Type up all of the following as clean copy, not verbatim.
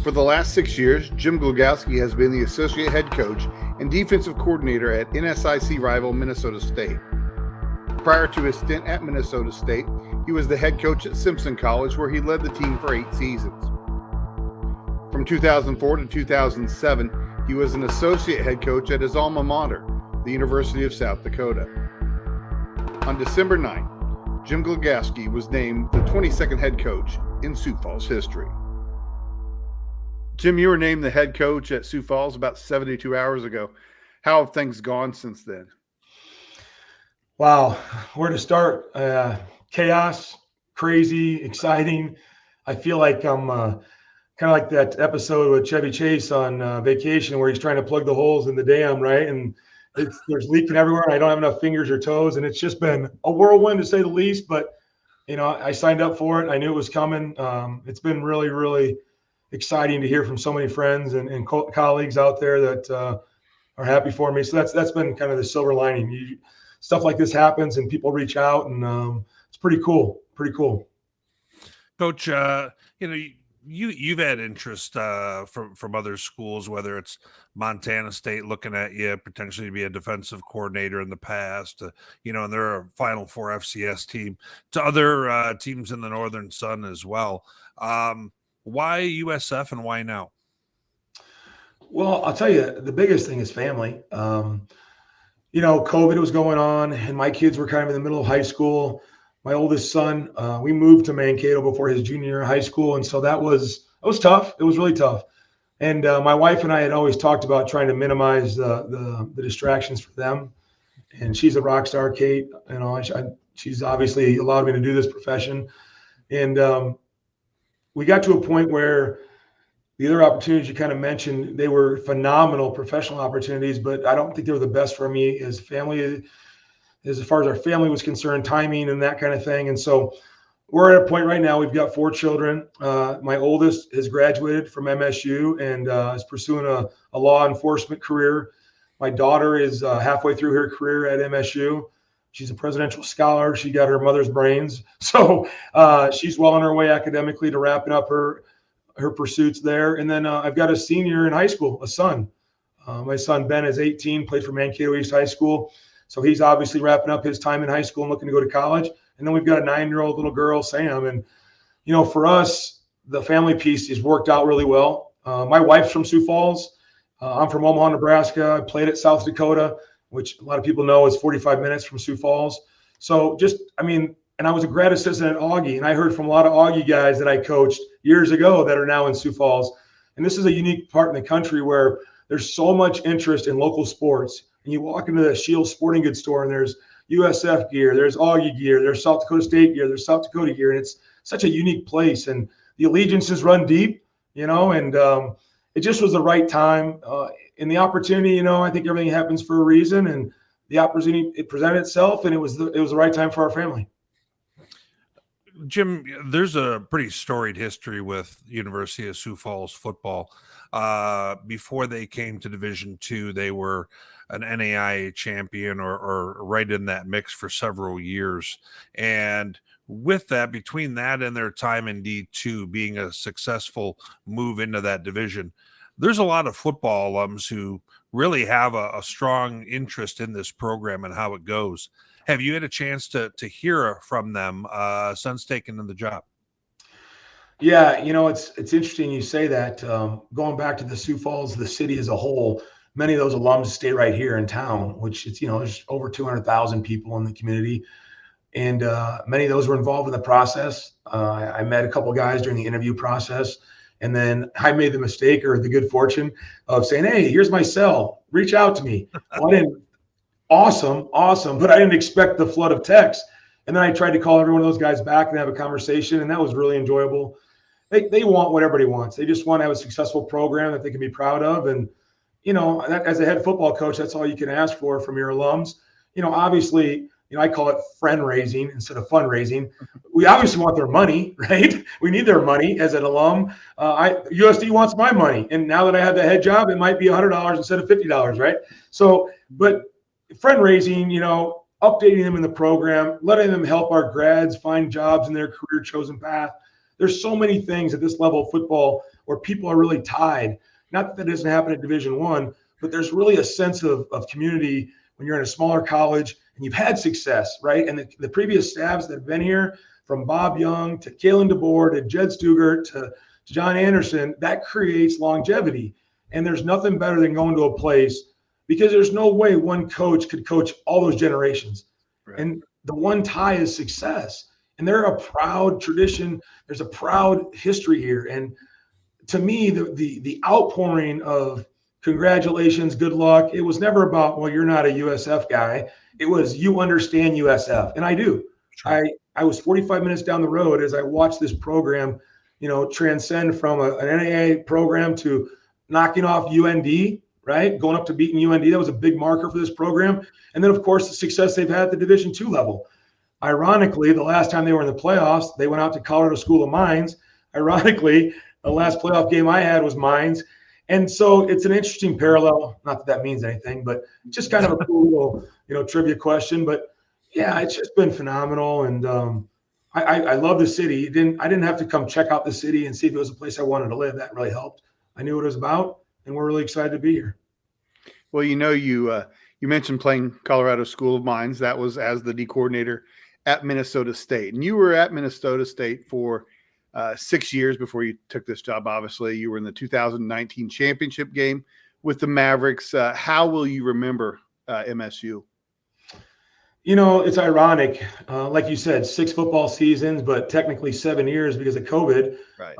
For the last 6 years, Jim Glogowski has been the associate head coach and defensive coordinator at NSIC rival Minnesota State. Prior to his stint at Minnesota State, he was the head coach at Simpson College, where he led the team for 8 seasons. From 2004 to 2007, he was an associate head coach at his alma mater, the University of South Dakota. On December 9, Jim Glogowski was named the 22nd head coach in Sioux Falls history. Jim, you were named the head coach at Sioux Falls about 72 hours ago. How have things gone since then? Wow, where to start? Chaos, crazy, exciting. I feel like I'm kind of like that episode with Chevy Chase on Vacation, where he's trying to plug the holes in the dam, right? And there's leaking everywhere, and I don't have enough fingers or toes, and it's just been a whirlwind, to say the least. But I signed up for it. I knew it was coming. It's been really, really exciting to hear from so many friends and colleagues out there that are happy for me. So that's been kind of the silver lining. Stuff like this happens, and people reach out, and it's pretty cool. Pretty cool. Coach, you've had interest from other schools, whether it's Montana State looking at you potentially to be a defensive coordinator in the past, and they're a Final Four FCS team, to other teams in the Northern Sun as well. Why USF and why now? Well, I'll tell you, the biggest thing is family. COVID was going on, and my kids were kind of in the middle of high school. My oldest son, we moved to Mankato before his junior year of high school, and so that was tough. It was really tough. And my wife and I had always talked about trying to minimize the distractions for them. And she's a rock star, Kate. She's obviously allowed me to do this profession. And we got to a point where the other opportunities you kind of mentioned, they were phenomenal professional opportunities, but I don't think they were the best for me as family, as far as our family was concerned, timing and that kind of thing. And so we're at a point right now, we've got 4 children. My oldest has graduated from MSU and is pursuing a law enforcement career. My daughter is halfway through her career at MSU. She's a presidential scholar. She got her mother's brains. So she's well on her way academically to wrapping up her pursuits there. And then I've got a senior in high school, a son. My son, Ben, is 18, played for Mankato East High School. So he's obviously wrapping up his time in high school and looking to go to college. And then we've got a 9-year-old little girl, Sam. And, for us, the family piece has worked out really well. My wife's from Sioux Falls. I'm from Omaha, Nebraska. I played at South Dakota, which a lot of people know is 45 minutes from Sioux Falls. So and I was a grad assistant at Augie, and I heard from a lot of Augie guys that I coached years ago that are now in Sioux Falls. And this is a unique part in the country where there's so much interest in local sports. And you walk into the Shield Sporting Goods store, and there's USF gear, there's Augie gear, there's South Dakota State gear, there's South Dakota gear, and it's such a unique place. And the allegiances run deep, and it just was the right time. And the opportunity, I think everything happens for a reason, and the opportunity, it presented itself, and it was the right time for our family. Jim, there's a pretty storied history with University of Sioux Falls football. Before they came to Division II, they were an NAIA champion or right in that mix for several years. And with that, between that and their time in D2 being a successful move into that division, there's a lot of football alums who really have a strong interest in this program and how it goes. Have you had a chance to hear from them since taking in the job? Yeah, it's interesting you say that. Going back to the Sioux Falls, the city as a whole, many of those alums stay right here in town, which there's over 200,000 people in the community. And many of those were involved in the process. I met a couple of guys during the interview process. And then I made the mistake or the good fortune of saying, hey, here's my cell. Reach out to me. Well, Awesome. But I didn't expect the flood of texts. And then I tried to call every one of those guys back and have a conversation. And that was really enjoyable. They want what everybody wants. They just want to have a successful program that they can be proud of. And, as a head football coach, that's all you can ask for from your alums. Obviously, I call it friend raising instead of fundraising. We obviously want their money, right? We need their money as an alum. USD wants my money. And now that I have the head job, it might be $100 instead of $50, right? So, but friend raising, updating them in the program, letting them help our grads find jobs in their career chosen path. There's so many things at this level of football where people are really tied. Not that doesn't happen at Division I, but there's really a sense of community when you're in a smaller college and you've had success, right? And the previous staffs that have been here, from Bob Young to Kalen DeBoer to Jed Stugart to John Anderson, that creates longevity. And there's nothing better than going to a place, because there's no way one coach could coach all those generations. Right. And the one tie is success. And they're a proud tradition. There's a proud history here. And to me, the outpouring of congratulations, good luck, it was never about, well, you're not a USF guy. It was, you understand USF. And I do. Sure. I was 45 minutes down the road as I watched this program, transcend from an NAIA program to knocking off UND, right? Going up to beating UND. That was a big marker for this program. And then, of course, the success they've had at the Division II level. Ironically, the last time they were in the playoffs, they went out to Colorado School of Mines. Ironically, the last playoff game I had was Mines. And so it's an interesting parallel. Not that means anything, but just kind of a cool little, trivia question. But yeah, it's just been phenomenal. And I love the city. I didn't have to come check out the city and see if it was a place I wanted to live. That really helped. I knew what it was about, and we're really excited to be here. Well, you mentioned playing Colorado School of Mines. That was as the D coordinator at Minnesota State. And you were at Minnesota State for 6 years before you took this job. Obviously, you were in the 2019 championship game with the Mavericks. How will you remember MSU? It's ironic. Like you said, 6 football seasons, but technically 7 years because of COVID. Right.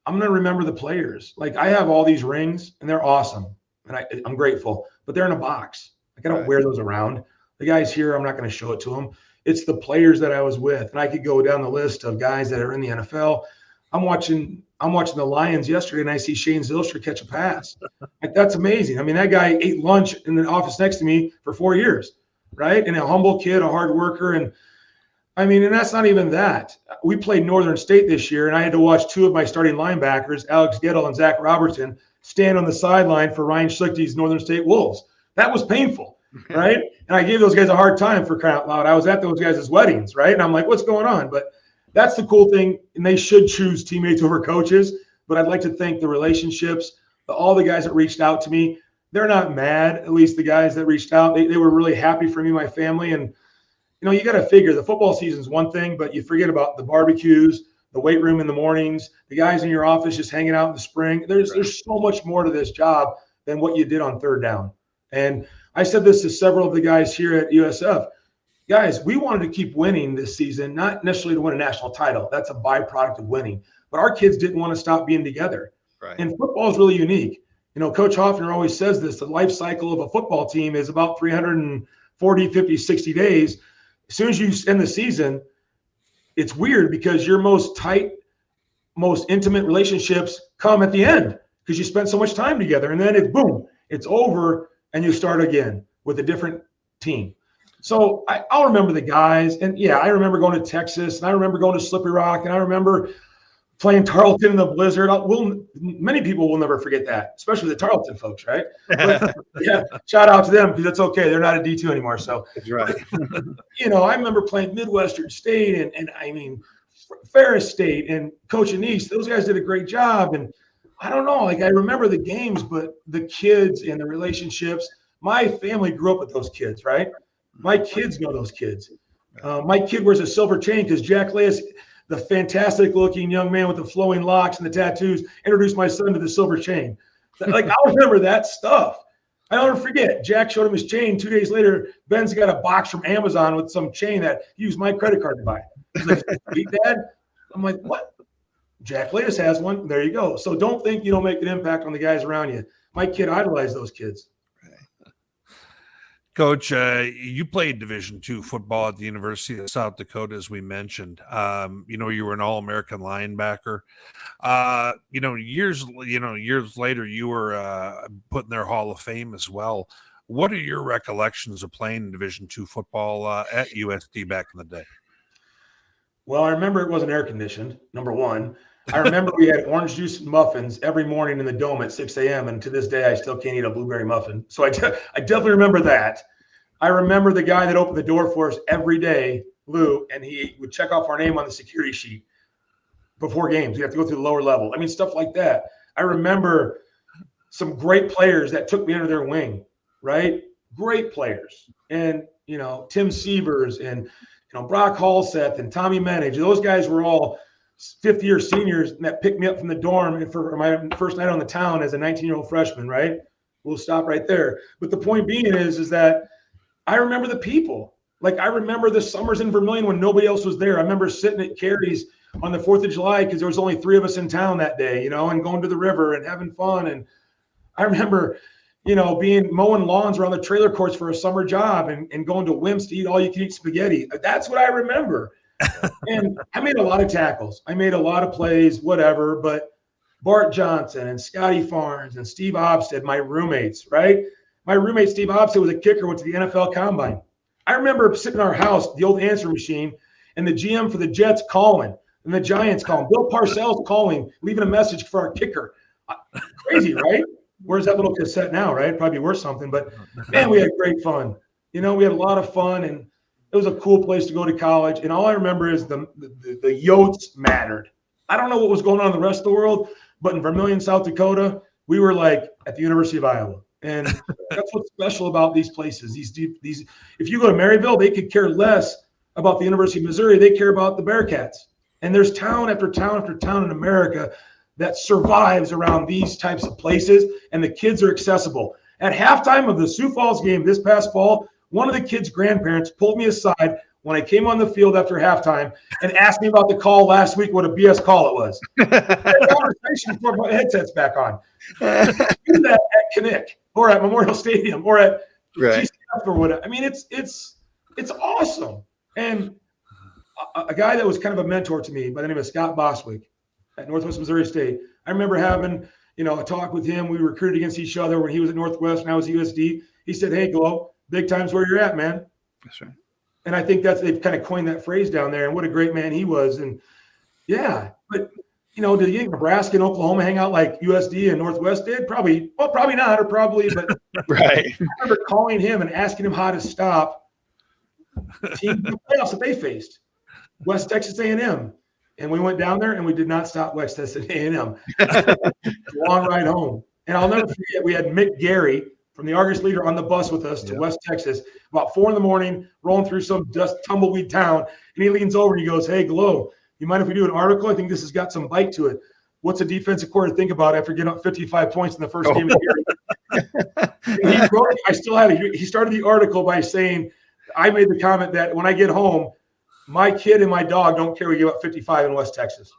I'm going to remember the players. Like, I have all these rings, and they're awesome, and I'm grateful. But they're in a box. Like, I don't wear those around. The guys here, I'm not going to show it to them. It's the players that I was with, and I could go down the list of guys that are in the NFL. I'm watching the Lions yesterday, and I see Shane Zylstra catch a pass. Like, that's amazing. I mean, that guy ate lunch in the office next to me for 4 years, right? And a humble kid, a hard worker, and that's not even that. We played Northern State this year, and I had to watch 2 of my starting linebackers, Alex Gettle and Zach Robertson, stand on the sideline for Ryan Schlichty's Northern State Wolves. That was painful, right? And I gave those guys a hard time, for crying out loud. I was at those guys' weddings, right? And I'm like, what's going on? But that's the cool thing, and they should choose teammates over coaches. But I'd like to thank the relationships, all the guys that reached out to me. They're not mad, at least the guys that reached out. They were really happy for me, my family, and you got to figure the football season is one thing, but you forget about the barbecues, the weight room in the mornings, the guys in your office just hanging out in the spring. There's so much more to this job than what you did on third down. And I said this to several of the guys here at USF. Guys, we wanted to keep winning this season, not necessarily to win a national title. That's a byproduct of winning. But our kids didn't want to stop being together. Right. And football is really unique. Coach Hoffner always says this, the life cycle of a football team is about 340, 50, 60 days. As soon as you end the season, it's weird because your most tight, most intimate relationships come at the end because you spent so much time together. And then it's over and you start again with a different team. So I'll remember the guys. And, yeah, I remember going to Texas, and I remember going to Slippery Rock, and I remember playing Tarleton in the blizzard. Many people will never forget that, especially the Tarleton folks, right? But, yeah, shout out to them because it's okay. They're not a D2 anymore. So that's right. I remember playing Midwestern State and Ferris State and Coach Anise. Those guys did a great job. And I don't know, I remember the games, but the kids and the relationships, my family grew up with those kids, right? My kids know those kids. My kid wears a silver chain because Jack Leas, the fantastic-looking young man with the flowing locks and the tattoos, introduced my son to the silver chain. I'll remember that stuff. I'll never forget. Jack showed him his chain. 2 days later, Ben's got a box from Amazon with some chain that he used my credit card to buy. He's like, "Sweet, Dad?" I'm like, "What?" Jack Leas has one. There you go. So don't think you don't make an impact on the guys around you. My kid idolized those kids. Coach, you played Division II football at the University of South Dakota, as we mentioned. You were an All-American linebacker. Years later, you were put in their Hall of Fame as well. What are your recollections of playing Division II football at USD back in the day? Well, I remember it wasn't air conditioned, number one. I remember we had orange juice and muffins every morning in the dome at 6 a.m. And to this day, I still can't eat a blueberry muffin. So I definitely remember that. I remember the guy that opened the door for us every day, Lou, and he would check off our name on the security sheet. before games. You have to go through the lower level. I mean, stuff like that. I remember some great players that took me under their wing, right? Great players. And, Tim Sievers and, Brock Halseth and Tommy Menage. Those guys were all fifth-year seniors that picked me up from the dorm and for my first night on the town as a 19-year-old freshman, right? We'll stop right there. But the point being is that I remember the people. Like, I remember the summers in Vermilion when nobody else was there. I remember sitting at Carey's on the 4th of July because there was only 3 of us in town that day, and going to the river and having fun. And I remember, being mowing lawns around the trailer courts for a summer job and going to Wimp's to eat all-you-can-eat spaghetti. That's what I remember. And I made a lot of tackles. I made a lot of plays, whatever. But Bart Johnson and Scotty Farnes and Steve Obsted, my roommates, right? My roommate, Steve Obsted, was a kicker, went to the NFL Combine. I remember sitting in our house, the old answer machine, and the GM for the Jets calling, and the Giants calling. Bill Parcells calling, leaving a message for our kicker. Crazy, right? Where's that little cassette now, right? Probably worth something. But, man, we had great fun. We had a lot of fun, and it was a cool place to go to college. And all I remember is the Yotes mattered. I don't know what was going on in the rest of the world, but in Vermilion, South Dakota, we were like at the University of Iowa. And that's what's special about these places. These if you go to Maryville, they could care less about the University of Missouri. They care about the Bearcats. And there's town after town after town in America that survives around these types of places, and the kids are accessible. At halftime of the Sioux Falls game this past fall, one of the kids' grandparents pulled me aside when I came on the field after halftime and asked me about the call last week, what a BS call it was. Conversation before my headset's back on. Do that at Kinnick or at Memorial Stadium or at GCF or whatever. I mean, it's awesome. And a guy that was kind of a mentor to me by the name of Scott Boswick at Northwest Missouri State. I remember having, a talk with him. We recruited against each other when he was at Northwest and I was at USD. He said, "Hey, Glo, big time's where you're at, man." That's right. And I think they've kind of coined that phrase down there. And what a great man he was. And yeah, but did you think Nebraska and Oklahoma hang out like USD and Northwest did? Probably not, or probably, but right. I remember calling him and asking him how to stop teams in the playoffs that they faced, West Texas A&M. And we went down there and we did not stop West Texas A&M. Long ride home. And I'll never forget, we had Mick Gary from the Argus Leader on the bus with us to West Texas, about 4 a.m, rolling through some dust tumbleweed town. And he leans over and he goes, "Hey, Glo, you mind if we do an article? I think this has got some bite to it. What's a defensive coordinator think about after getting up 55 points in the first game of the year?" And he wrote, I still have it. He started the article by saying, I made the comment that when I get home, my kid and my dog don't care we give up 55 in West Texas.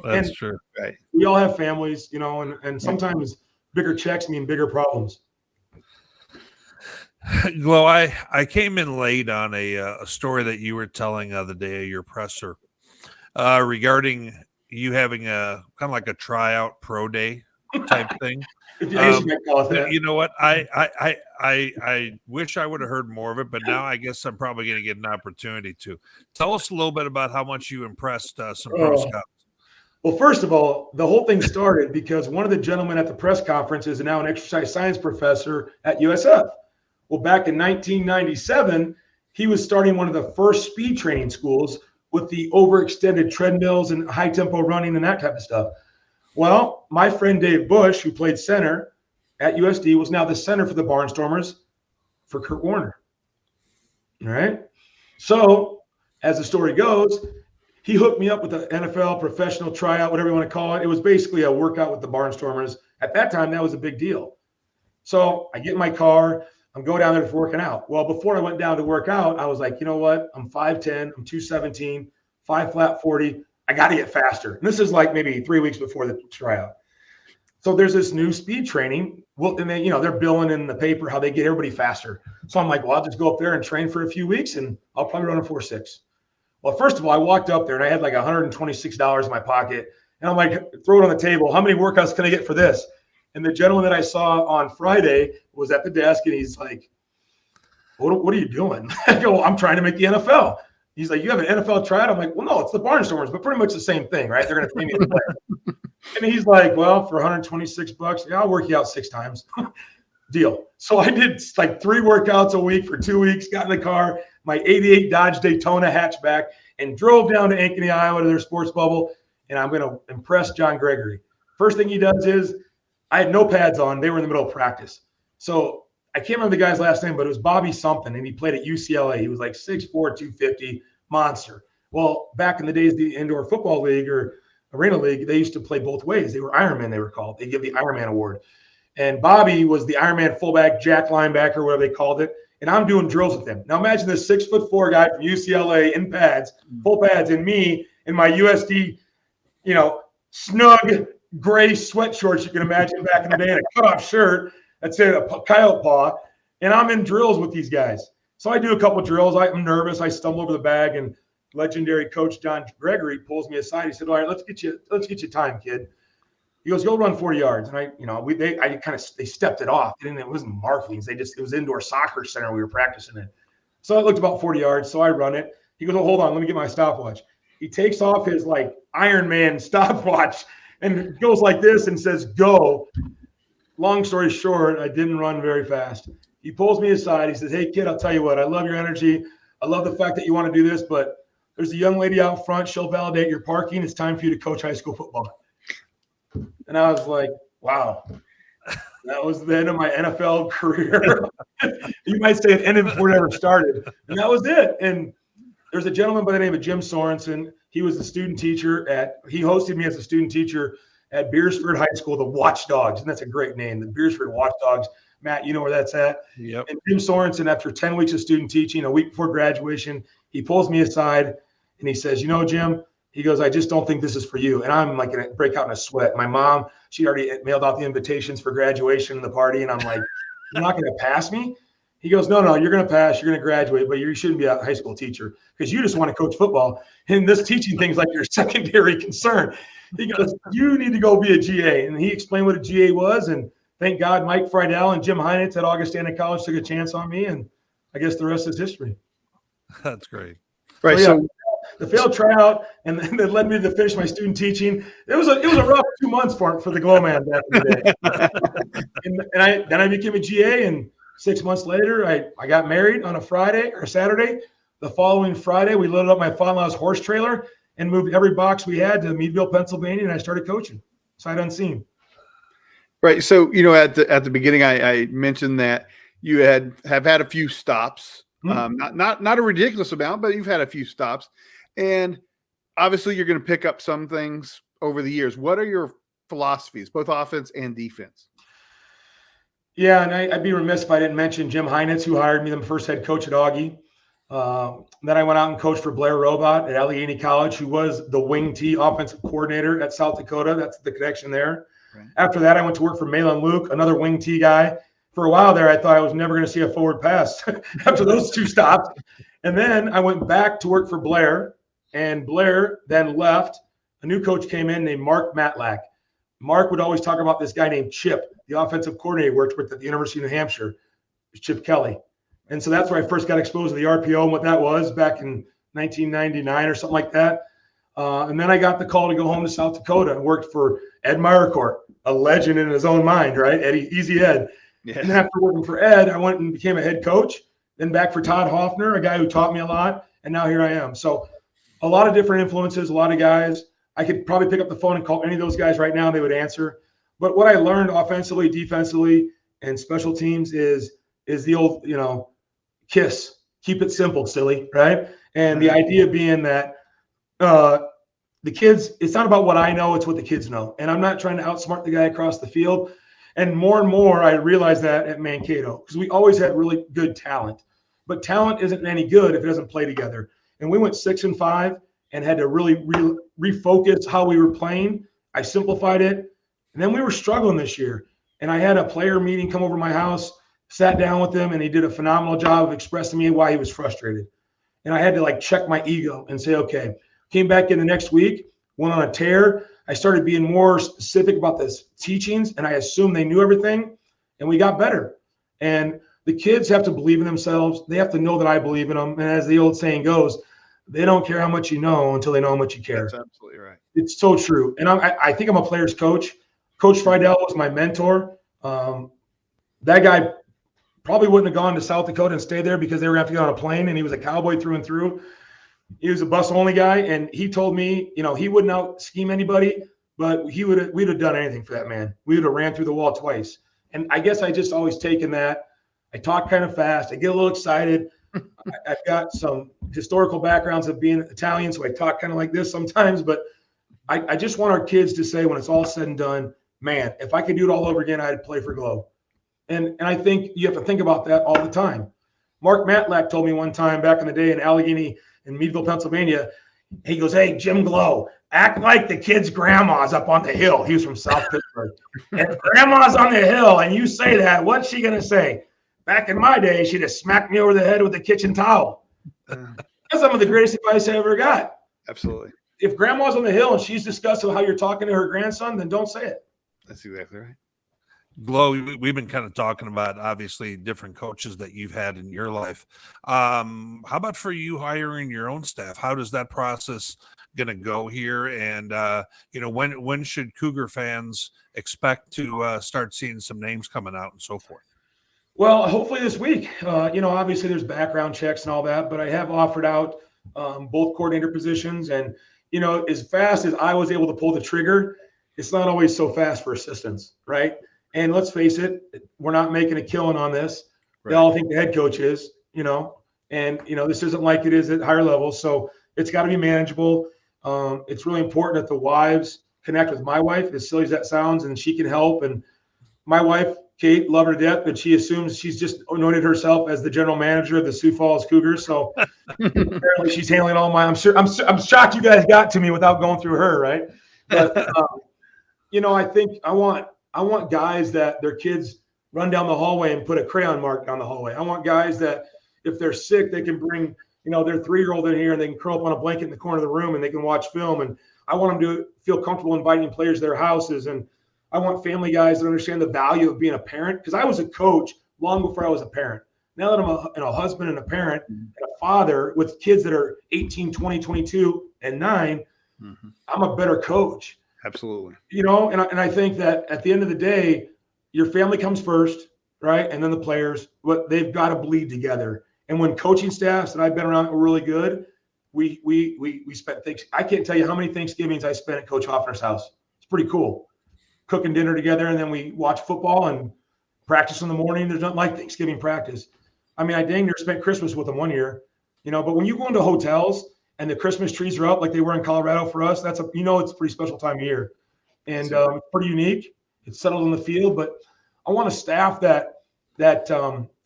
That's true. Right. We all have families, and sometimes bigger checks mean bigger problems. Well, I came in late on a story that you were telling the day of your presser regarding you having a kind of like a tryout pro day type thing. You know what? I wish I would have heard more of it, but now I guess I'm probably going to get an opportunity to. Tell us a little bit about how much you impressed some pro scouts. Well, first of all, the whole thing started because one of the gentlemen at the press conference is now an exercise science professor at USF. Well, back in 1997, he was starting one of the first speed training schools with the overextended treadmills and high tempo running and that type of stuff. Well, my friend Dave Bush, who played center at USD, was now the center for the Barnstormers for Kurt Warner. All right. So as the story goes, he hooked me up with the NFL professional tryout, whatever you want to call it. It was basically a workout with the Barnstormers. At that time, that was a big deal. So I get in my car. I'm going down there for working out. Well, before I went down to work out, I was like, you know what? I'm 5'10", I'm 217, 5 flat 40. I got to get faster. And this is like maybe 3 weeks before the tryout. So there's this new speed training. Well, and then, they're billing in the paper how they get everybody faster. So I'm like, well, I'll just go up there and train for a few weeks and I'll probably run a 4.6. Well, first of all, I walked up there and I had like $126 in my pocket. And I'm like, throw it on the table. How many workouts can I get for this? And the gentleman that I saw on Friday was at the desk and he's like, what are you doing? I go, well, I'm trying to make the NFL. He's like, you have an NFL tryout? I'm like, well, no, it's the Barnstormers, but pretty much the same thing, right? They're going to pay me to play. And he's like, well, for $126, yeah, I'll work you out 6 times. Deal. So I did like 3 workouts a week for 2 weeks, got in the car, my 88 Dodge Daytona hatchback, and drove down to Ankeny, Iowa to their sports bubble. and I'm going to impress John Gregory. First thing he does is I had no pads on. They were in the middle of practice. So I can't remember the guy's last name, but it was Bobby something, and he played at UCLA. He was like 6'4", 250, monster. Well, back in the days, the indoor football league or arena league, they used to play both ways. They were Ironman, they were called. They give the Ironman award. And Bobby was the Ironman fullback, jack linebacker, whatever they called it. And I'm doing drills with him. Now imagine this 6'4" guy from UCLA in pads, full pads, and me in my USD, snug gray sweat shorts you can imagine back in the day, and a cutoff shirt that said a coyote paw. And I'm in drills with these guys. So I do a couple of drills. I'm nervous. I stumble over the bag, and legendary coach John Gregory pulls me aside. He said, "All right, let's get you time, kid." He goes, "Go run 40 yards." And they stepped it off. It wasn't Marklings. It was indoor soccer center. We were practicing it. So it looked about 40 yards. So I run it. He goes, "Oh, hold on. Let me get my stopwatch." He takes off his Iron Man stopwatch and goes like this and says, "Go." Long story short, I didn't run very fast. He pulls me aside. He says, "Hey, kid, I'll tell you what. I love your energy. I love the fact that you want to do this, but there's a young lady out front. She'll validate your parking. It's time for you to coach high school football." And I was like, wow, that was the end of my NFL career. You might say it ended before it ever started. And that was it. And there's a gentleman by the name of Jim Sorensen. He was the student teacher he hosted me as a student teacher at Beersford High School, the Watchdogs. And that's a great name, the Beersford Watchdogs. Matt, you know where that's at? Yep. And Jim Sorensen, after 10 weeks of student teaching, a week before graduation, he pulls me aside and he says, Jim, he goes, "I just don't think this is for you." And I'm like going to break out in a sweat. My mom, she already mailed out the invitations for graduation and the party. And I'm like, "You're not going to pass me?" He goes, No, you're going to pass. You're going to graduate, but you shouldn't be a high school teacher because you just want to coach football. And this teaching thing's like your secondary concern. He goes, "You need to go be a GA." And he explained what a GA was. And thank God Mike Friedel and Jim Heinitz at Augustana College took a chance on me. And I guess the rest is history. That's great. Right. So the failed tryout, and then that led me to finish my student teaching. It was a rough 2 months for the Glow Man back in the day. and I became a GA, and 6 months later, I got married on a Friday or Saturday. The following Friday, we loaded up my father-in-law's horse trailer and moved every box we had to Meadville, Pennsylvania, and I started coaching sight unseen. Right. So, at the beginning, I mentioned that you have had a few stops. Not a ridiculous amount, but you've had a few stops, and obviously you're going to pick up some things over the years. What are your philosophies, both offense and defense? Yeah, and I'd be remiss if I didn't mention Jim Heinitz, who hired me, the first head coach at Augie. Then I went out and coached for Blair Robot at Allegheny College, who was the wing T offensive coordinator at South Dakota. That's the connection there. Right. After that, I went to work for Malin Luke, another wing T guy. For a while there, I thought I was never going to see a forward pass after those two stops. And then I went back to work for Blair, and Blair then left. A new coach came in named Mark Matlack. Mark would always talk about this guy named Chip, the offensive coordinator, worked with at the University of New Hampshire, Chip Kelly. And so that's where I first got exposed to the RPO and what that was back in 1999 or something like that. And then I got the call to go home to South Dakota and worked for Ed Meyercourt, a legend in his own mind, right? Easy Ed. Yeah. And after working for Ed, I went and became a head coach, then back for Todd Hoffner, a guy who taught me a lot, and now here I am. So a lot of different influences, a lot of guys. I could probably pick up the phone and call any of those guys right now, and they would answer. But what I learned offensively, defensively, and special teams is the old, KISS. Keep it simple, silly, right? And the idea being that the kids, it's not about what I know, it's what the kids know. And I'm not trying to outsmart the guy across the field. And more, I realized that at Mankato, because we always had really good talent. But talent isn't any good if it doesn't play together. And we went 6-5 and had to really refocus how we were playing. I simplified it. And then we were struggling this year. And I had a player meeting come over to my house, sat down with him, and he did a phenomenal job of expressing to me why he was frustrated. And I had to check my ego and say, okay, came back in the next week, went on a tear. I started being more specific about this teachings, and I assumed they knew everything, and we got better. And the kids have to believe in themselves. They have to know that I believe in them. And as the old saying goes, they don't care how much you know until they know how much you care. That's absolutely right. It's so true. And I think I'm a player's coach. Coach Friedel was my mentor. That guy probably wouldn't have gone to South Dakota and stayed there because they were going to have to get on a plane, and he was a Cowboy through and through. He was a bus only guy, and he told me, he wouldn't out scheme anybody, but we'd have done anything for that man. We would have ran through the wall twice. And I guess I just always taken that. I talk kind of fast. I get a little excited. I've got some historical backgrounds of being Italian, so I talk kind of like this sometimes. But I just want our kids to say, when it's all said and done, man, if I could do it all over again, I'd play for Glow. And I think you have to think about that all the time. Mark Matlack told me one time back in the day in Allegheny in Meadville, Pennsylvania, he goes, "Hey, Jim Glow, act like the kid's grandma's up on the hill." He was from South Pittsburgh. "If grandma's on the hill and you say that, what's she going to say? Back in my day, she'd have smacked me over the head with a kitchen towel." That's some of the greatest advice I ever got. Absolutely. If grandma's on the hill and she's discussing how you're talking to her grandson, then don't say it. That's exactly right. Glow, we've been kind of talking about, obviously, different coaches that you've had in your life. How about for you hiring your own staff? How does that process going to go here? And, when should Cougar fans expect to start seeing some names coming out and so forth? Well, hopefully this week. Obviously there's background checks and all that, but I have offered out both coordinator positions. And, as fast as I was able to pull the trigger, it's not always so fast for assistants, right? And let's face it, we're not making a killing on this. Right. They all think the head coach is, this isn't like it is at higher levels. So it's got to be manageable. It's really important that the wives connect with my wife, as silly as that sounds, and she can help. And my wife, Kate, love her to death, but she assumes she's just anointed herself as the general manager of the Sioux Falls Cougars. So apparently she's handling all my. I'm shocked you guys got to me without going through her, right? But I think I want guys that their kids run down the hallway and put a crayon mark down the hallway. I want guys that if they're sick, they can bring their 3-year-old in here and they can curl up on a blanket in the corner of the room and they can watch film. And I want them to feel comfortable inviting players to their houses. And I want family guys that understand the value of being a parent, because I was a coach long before I was a parent. Now that I'm a husband and a parent and a father with kids that are 18, 20, 22, and 9, I'm a better coach. Absolutely. And I think that at the end of the day, your family comes first, right? And then the players, but they've got to bleed together. And when coaching staffs that I've been around were really good, we spent things. I can't tell you how many Thanksgivings I spent at Coach Hoffner's house. It's pretty cool. Cooking dinner together, and then we watch football and practice in the morning. There's nothing like Thanksgiving practice. I mean, I dang near spent Christmas with them one year, but when you go into hotels and the Christmas trees are up like they were in Colorado for us, it's a pretty special time of year, and pretty unique. It's settled in the field, but I want a staff that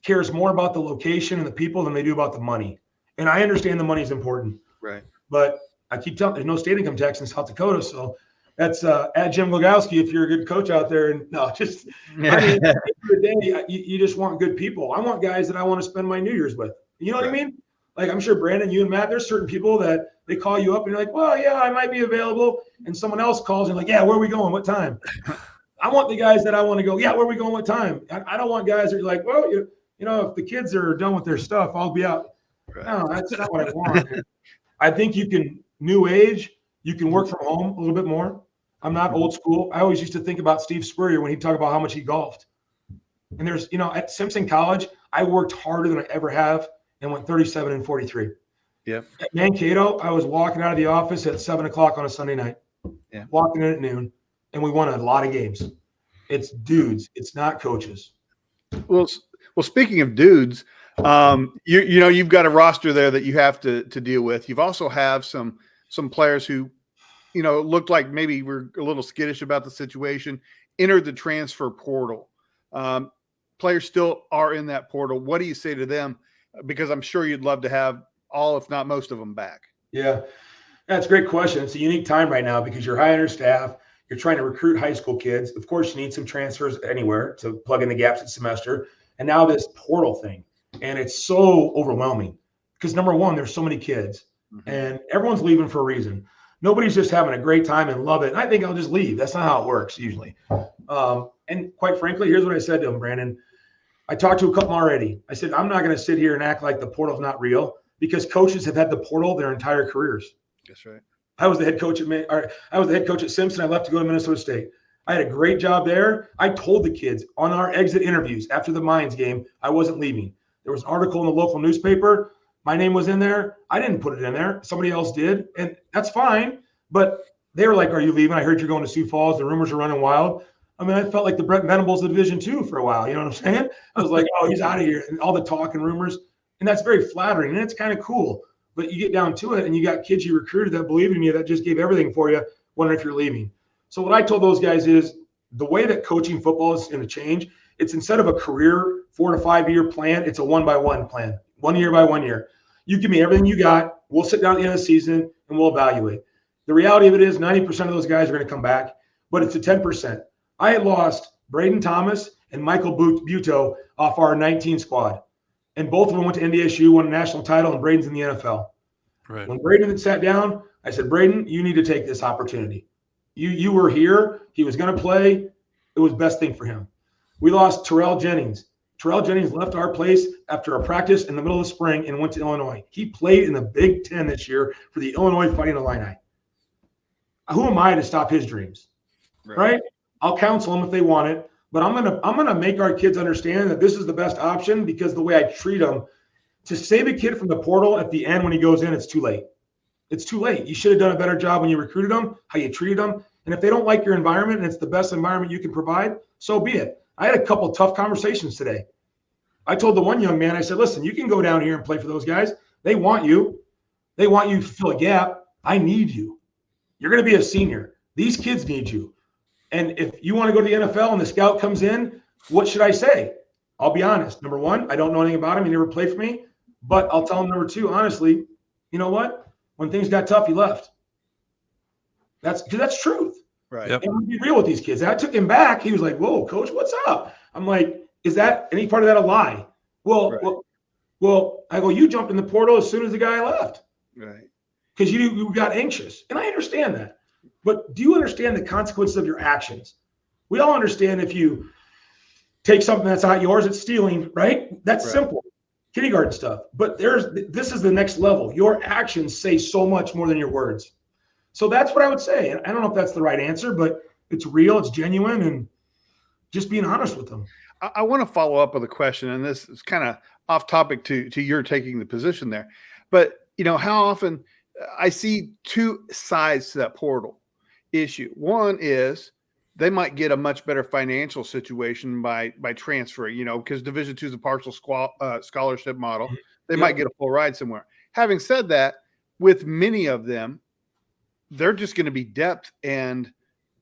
cares more about the location and the people than they do about the money. And I understand the money is important, right? But I keep telling there's no state income tax in South Dakota, so that's at Jim Glogowski if you're a good coach out there. And no, just at the end of the day, you just want good people. I want guys that I want to spend my New Year's with. You know what I mean? Like, I'm sure Brandon, you and Matt, there's certain people that they call you up and you're like, well, yeah, I might be available. And someone else calls and like, yeah, where are we going? What time? I want the guys that I want to go, yeah, where are we going? What time? I don't want guys that are like, well, if the kids are done with their stuff, I'll be out. Right. No, that's not what I want. I think you can, new age, you can work from home a little bit more. I'm not old school. I always used to think about Steve Spurrier when he'd talk about how much he golfed. And there's, at Simpson College, I worked harder than I ever have and went 37 and 43. Yep. At Mankato, I was walking out of the office at 7 o'clock on a Sunday night, walking in at noon, and we won a lot of games. It's dudes. It's not coaches. Well, speaking of dudes, you've got a roster there that you have to deal with. You've also have some players who, looked like maybe we're a little skittish about the situation, entered the transfer portal. Players still are in that portal. What do you say to them? Because I'm sure you'd love to have all, if not most of them, back. Yeah, that's a great question. It's a unique time right now because you're high on your staff. You're trying to recruit high school kids. Of course, you need some transfers anywhere to plug in the gaps this semester. And now this portal thing. And it's so overwhelming because, number one, there's so many kids. And everyone's leaving for a reason. Nobody's just having a great time and love it. And I think I'll just leave. That's not how it works usually. And quite frankly, here's what I said to him, Brandon. I talked to a couple already. I said, I'm not going to sit here and act like the portal's not real because coaches have had the portal their entire careers. That's right. I was the head coach at Simpson. I left to go to Minnesota State. I had a great job there. I told the kids on our exit interviews after the Mines game, I wasn't leaving. There was an article in the local newspaper. My name was in there. I didn't put it in there. Somebody else did, and that's fine. But they were like, "Are you leaving? I heard you're going to Sioux Falls. The rumors are running wild." I mean, I felt like the Brent Venables of Division II for a while. You know what I'm saying? I was like, "Oh, he's out of here," and all the talk and rumors, and that's very flattering, and it's kind of cool. But you get down to it, and you got kids you recruited that believe in you, that just gave everything for you, wondering if you're leaving. So what I told those guys is the way that coaching football is going to change. It's instead of a career 4 to 5 year plan, it's a 1-by-1 plan, 1 year by 1 year. You give me everything you got. We'll sit down at the end of the season and we'll evaluate. The reality of it is 90% of those guys are going to come back, but it's a 10%. I had lost Braden Thomas and Michael Buto off our 19 squad. And both of them went to NDSU, won a national title, and Braden's in the NFL. Right. When Braden had sat down, I said, Braden, you need to take this opportunity. You were here. He was going to play. It was the best thing for him. We lost Terrell Jennings. Terrell Jennings left our place after a practice in the middle of the spring and went to Illinois. He played in the Big Ten this year for the Illinois Fighting Illini. Who am I to stop his dreams? Right? I'll counsel them if they want it, but I'm gonna make our kids understand that this is the best option, because the way I treat them, to save a kid from the portal at the end when he goes in, it's too late. It's too late. You should have done a better job when you recruited them, how you treated them. And if they don't like your environment and it's the best environment you can provide, so be it. I had a couple of tough conversations today. I told the one young man, I said, listen, you can go down here and play for those guys. They want you. They want you to fill a gap. I need you. You're going to be a senior. These kids need you. And if you want to go to the NFL and the scout comes in, what should I say? I'll be honest. Number one, I don't know anything about him. He never played for me. But I'll tell him, number two, honestly, you know what? When things got tough, he left. That's truth. Right. Yep. And be real with these kids. And I took him back. He was like, whoa, coach, what's up? I'm like, is that any part of that a lie? Well, right. well, I go, you jumped in the portal as soon as the guy left. Right. Because you got anxious. And I understand that. But do you understand the consequences of your actions? We all understand if you take something that's not yours, it's stealing, right? That's right. simple. Kindergarten stuff. But this is the next level. Your actions say so much more than your words. So that's what I would say. And I don't know if that's the right answer, but it's real, it's genuine, and just being honest with them. I want to follow up with a question, and this is kind of off topic to your taking the position there. But, you know, how often I see two sides to that portal issue. One is they might get a much better financial situation by transferring, you know, because Division II is a partial scholarship model. They might get a full ride somewhere. Having said that, with many of them, they're just going to be depth and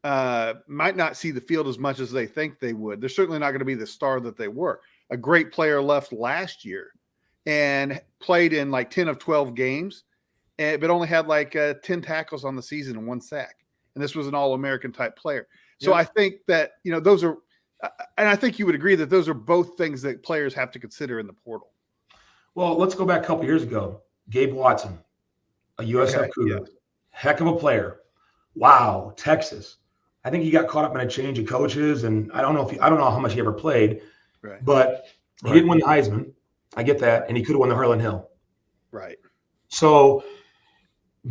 might not see the field as much as they think they would. They're certainly not going to be the star that they were. A great player left last year and played in like 10 of 12 games, but only had like 10 tackles on the season and 1 sack. And this was an All-American type player. So I think that, you know, those are, and I think you would agree that those are both things that players have to consider in the portal. Well, let's go back a couple years ago. Gabe Watson, a USF Cougar, heck of a player. Wow, Texas. I think he got caught up in a change of coaches, and I don't know how much he ever played, but he didn't win the Heisman. I get that, and he could have won the Harlan Hill. Right. So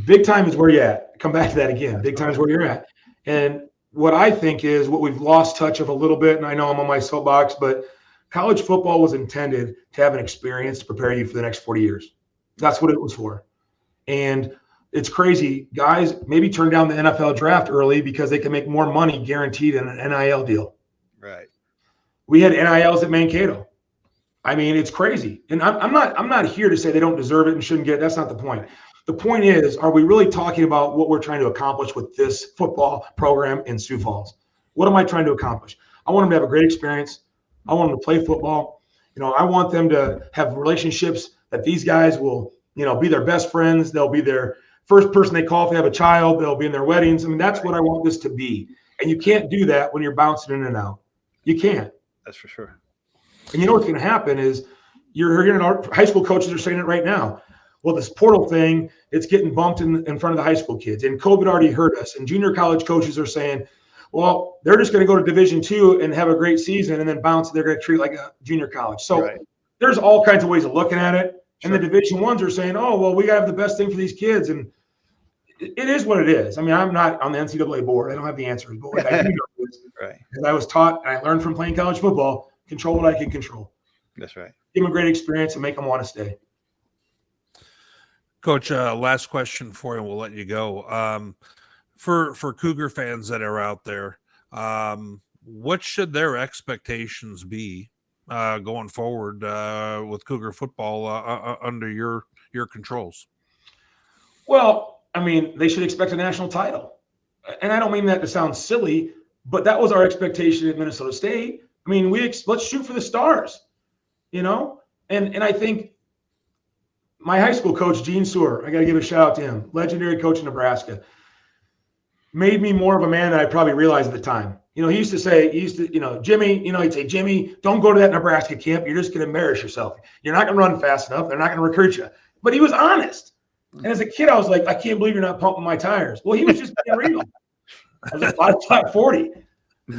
big time is where you're at. Come back to that again. Big time is where you're at. And what I think is what we've lost touch of a little bit, and I know I'm on my soapbox, but college football was intended to have an experience to prepare you for the next 40 years. That's what it was for. And it's crazy. Guys maybe turn down the NFL draft early because they can make more money guaranteed in an NIL deal. Right. We had NILs at Mankato. I mean, it's crazy. And I'm not here to say they don't deserve it and shouldn't get it. That's not the point. The point is, are we really talking about what we're trying to accomplish with this football program in Sioux Falls? What am I trying to accomplish? I want them to have a great experience. I want them to play football. You know, I want them to have relationships that these guys will, you know, be their best friends. They'll be their first person they call if they have a child. They'll be in their weddings. I mean, that's what I want this to be. And you can't do that when you're bouncing in and out. You can't. That's for sure. And you know what's going to happen is you're hearing our high school coaches are saying it right now. Well, this portal thing, it's getting bumped in front of the high school kids. And COVID already hurt us. And junior college coaches are saying, well, they're just going to go to Division II and have a great season and then bounce. They're going to treat it like a junior college. So there's all kinds of ways of looking at it. And the Division I's are saying, oh, well, we got to have the best thing for these kids. And it is what it is. I mean, I'm not on the NCAA board. I don't have the answers. But what I do know is, because I was taught and I learned from playing college football, control what I can control. That's right. Give them a great experience and make them want to stay. Coach, last question for you, and we'll let you go. For Cougar fans that are out there, what should their expectations be going forward with Cougar football under your controls? Well, I mean, they should expect a national title. And I don't mean that to sound silly, but that was our expectation at Minnesota State. I mean, let's shoot for the stars, you know? And I think my high school coach, Gene Sewer, I got to give a shout out to him, legendary coach in Nebraska, made me more of a man than I probably realized at the time. You know, he used to, Jimmy, he'd say, Jimmy, don't go to that Nebraska camp. You're just going to embarrass yourself. You're not going to run fast enough. They're not going to recruit you. But he was honest. And as a kid, I was like, I can't believe you're not pumping my tires. Well, he was just being real. I was like 5'40".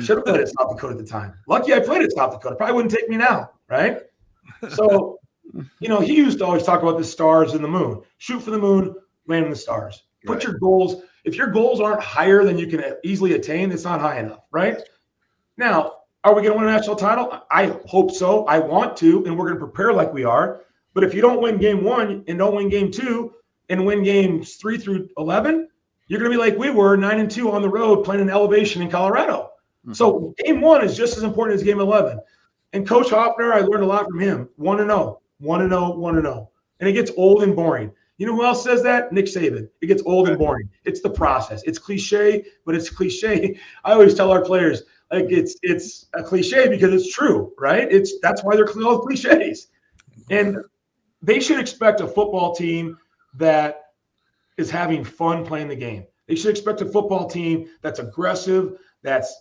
Should have played at South Dakota at the time. Lucky I played at South Dakota. Probably wouldn't take me now, right? So, he used to always talk about the stars and the moon. Shoot for the moon, land in the stars. Put your goals. If your goals aren't higher than you can easily attain, it's not high enough, right? Now, are we going to win a national title? I hope so. I want to, and we're going to prepare like we are. But if you don't win game 1 and don't win game 2 and win games 3 through 11, you're going to be like we were, 9-2 on the road playing an elevation in Colorado. Mm-hmm. So game 1 is just as important as game 11. And Coach Hoffner, I learned a lot from him. 1-0, 1-0, 1-0. And it gets old and boring. You know who else says that? Nick Saban. It gets old and boring. It's the process. It's cliche, but it's cliche. I always tell our players, like it's a cliche because it's true, right? That's why they're called cliches. And they should expect a football team that is having fun playing the game. They should expect a football team that's aggressive, that's,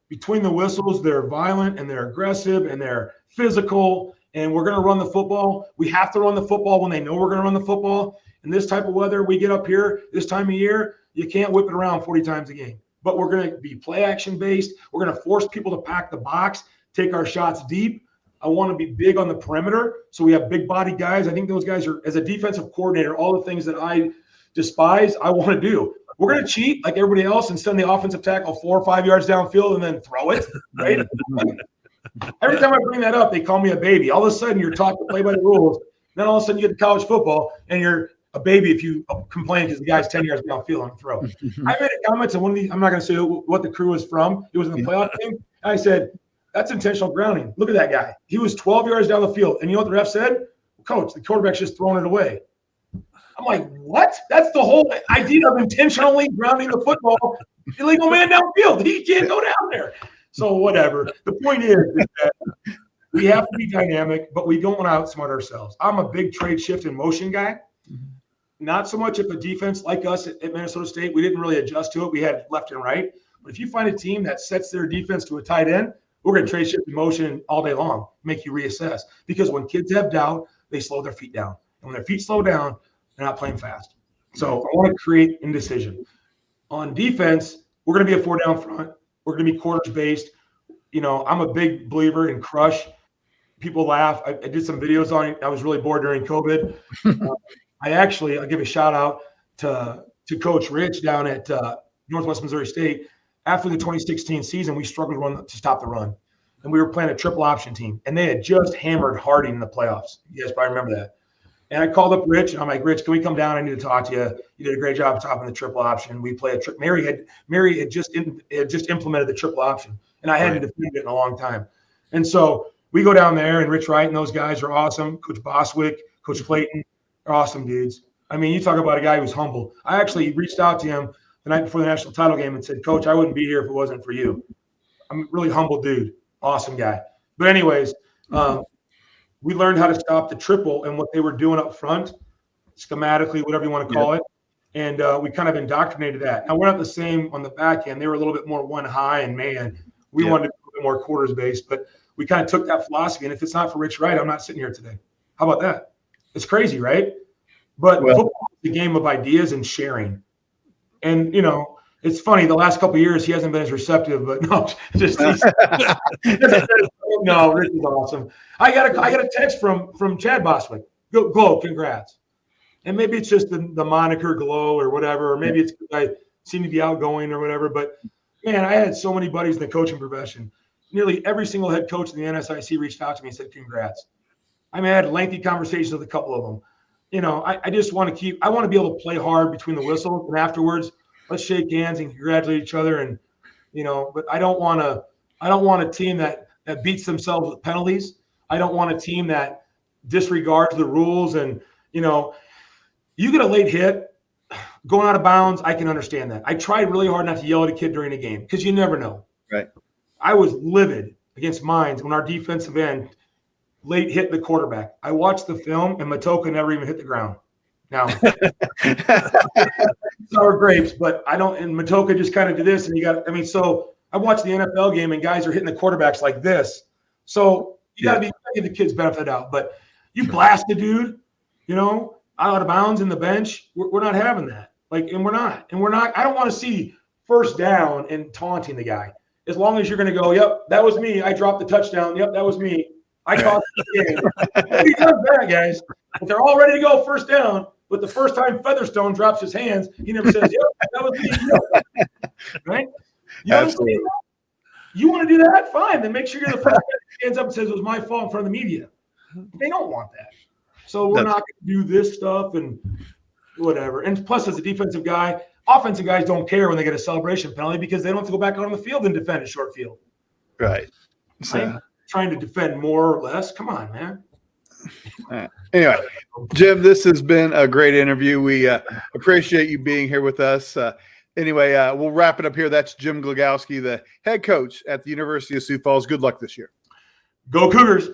between the whistles, they're violent and they're aggressive and they're physical. And we're going to run the football. We have to run the football when they know we're going to run the football. In this type of weather, we get up here this time of year, you can't whip it around 40 times a game. But we're going to be play action based. We're going to force people to pack the box, take our shots deep. I want to be big on the perimeter. So we have big body guys. I think those guys are, as a defensive coordinator, all the things that I despise, I want to do. We're going to cheat like everybody else and send the offensive tackle 4 or 5 yards downfield and then throw it, right? Every time I bring that up, they call me a baby. All of a sudden, you're taught to play by the rules. Then all of a sudden, you get to college football, and you're a baby if you complain because the guy's 10 yards downfield on the throw. I made a comment to one of these. I'm not going to say what the crew was from. It was in the playoff game. I said, that's intentional grounding. Look at that guy. He was 12 yards down the field. And you know what the ref said? Coach, the quarterback's just throwing it away. I'm like, what? That's the whole idea of intentionally grounding the football. Illegal man downfield. He can't go down there. So whatever. The point is that we have to be dynamic, but we don't want to outsmart ourselves. I'm a big trade shift in motion guy. Not so much if a defense like us at Minnesota State, we didn't really adjust to it. We had left and right. But if you find a team that sets their defense to a tight end, we're going to trade shift in motion all day long, make you reassess. Because when kids have doubt, they slow their feet down. And when their feet slow down, they're not playing fast. So I want to create indecision. On defense, we're going to be a 4-down front. We're going to be quarters-based. I'm a big believer in crush. People laugh. I did some videos on it. I was really bored during COVID. I'll give a shout-out to Coach Rich down at Northwest Missouri State. After the 2016 season, we struggled to stop the run. And we were playing a triple option team. And they had just hammered Harding in the playoffs. You guys probably remember that. And I called up Rich, and I'm like, Rich, can we come down? I need to talk to you. You did a great job topping the triple option. We play a triple. Mary had just implemented the triple option, and I hadn't defended it in a long time. And so we go down there, and Rich Wright and those guys are awesome. Coach Boswick, Coach Clayton are awesome dudes. I mean, you talk about a guy who's humble. I actually reached out to him the night before the national title game and said, Coach, I wouldn't be here if it wasn't for you. I'm a really humble dude, awesome guy. But anyways, we learned how to stop the triple and what they were doing up front, schematically, whatever you want to call it. And we kind of indoctrinated that. Now, we're not the same on the back end. They were a little bit more one high and man. We wanted to be a little bit more quarters based, but we kind of took that philosophy. And if it's not for Rich Wright, I'm not sitting here today. How about that? It's crazy, right? But football is a game of ideas and sharing. And, it's funny. The last couple of years, he hasn't been as receptive, but no, no, Rich is awesome. I got a text from Chad Boswick. Glow, congrats. And maybe it's just the moniker Glow or whatever, or maybe it's because I seem to be outgoing or whatever. But man, I had so many buddies in the coaching profession. Nearly every single head coach in the NSIC reached out to me and said, congrats. I had lengthy conversations with a couple of them. I just want to I want to be able to play hard between the whistles, and afterwards, let's shake hands and congratulate each other. And, but I don't want a team that beats themselves with penalties. I don't want a team that disregards the rules. And, you get a late hit going out of bounds. I can understand that. I tried really hard not to yell at a kid during a game because you never know. Right. I was livid against Mines when our defensive end late hit the quarterback. I watched the film, and Matoka never even hit the ground. Now, sour grapes, but I don't. And Matoka just kind of did this, and so I watched the NFL game, and guys are hitting the quarterbacks like this. So you got to give the kids benefit out. But you blast a dude, out of bounds in the bench. We're not having that. And we're not. I don't want to see first down and taunting the guy. As long as you're going to go, yep, that was me. I dropped the touchdown. Yep, that was me. I caught the game. Nobody does that, guys. If they're all ready to go first down, but the first time Featherstone drops his hands, he never says, yep, that was me. Right? Absolutely. You want to do that? Fine. Then make sure you're the first guy that stands up and says it was my fault in front of the media. They don't want that. So we're not going to do this stuff and whatever. And plus, as a defensive guy, offensive guys don't care when they get a celebration penalty because they don't have to go back out on the field and defend a short field. Right. So, trying to defend more or less. Come on, man. Anyway, Jim, this has been a great interview. We appreciate you being here with us. We'll wrap it up here. That's Jim Glogowski, the head coach at the University of Sioux Falls. Good luck this year. Go Cougars.